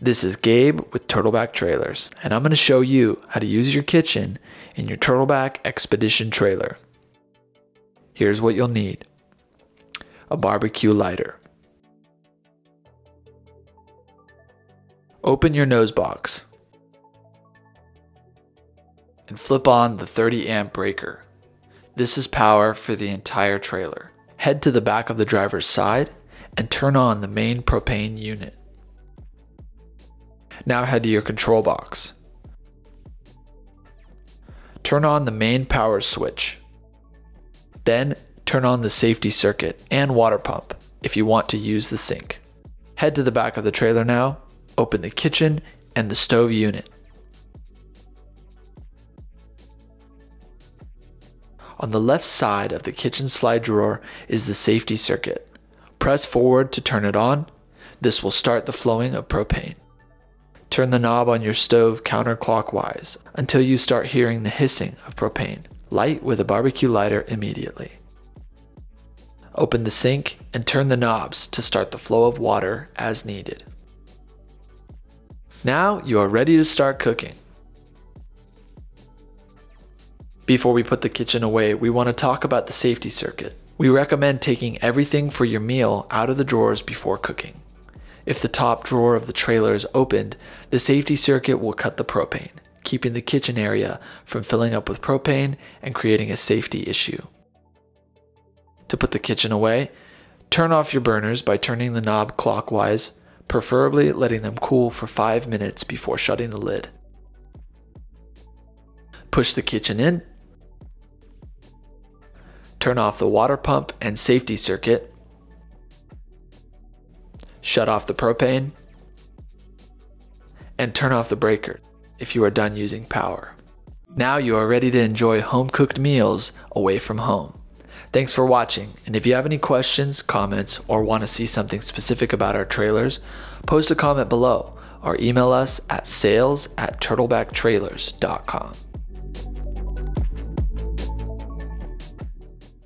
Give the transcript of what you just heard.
This is Gabe with Turtleback Trailers, and I'm going to show you how to use your kitchen in your Turtleback Expedition trailer. Here's what you'll need: a barbecue lighter. Open your nose box and flip on the 30 amp breaker. This is power for the entire trailer. Head to the back of the driver's side and turn on the main propane unit. Now head to your control box. Turn on the main power switch. Then turn on the safety circuit and water pump if you want to use the sink. Head to the back of the trailer now, open the kitchen and the stove unit. On the left side of the kitchen slide drawer is the safety circuit. Press forward to turn it on. This will start the flowing of propane. Turn the knob on your stove counterclockwise until you start hearing the hissing of propane. Light with a barbecue lighter immediately. Open the sink and turn the knobs to start the flow of water as needed. Now you are ready to start cooking. Before we put the kitchen away, we want to talk about the safety circuit. We recommend taking everything for your meal out of the drawers before cooking. If the top drawer of the trailer is opened, the safety circuit will cut the propane, keeping the kitchen area from filling up with propane and creating a safety issue. To put the kitchen away, turn off your burners by turning the knob clockwise, preferably letting them cool for 5 minutes before shutting the lid. Push the kitchen in. Turn off the water pump and safety circuit. Shut off the propane, and turn off the breaker if you are done using power. Now you are ready to enjoy home-cooked meals away from home. Thanks for watching, and if you have any questions, comments, or want to see something specific about our trailers, post a comment below or email us at sales@turtlebacktrailers.com.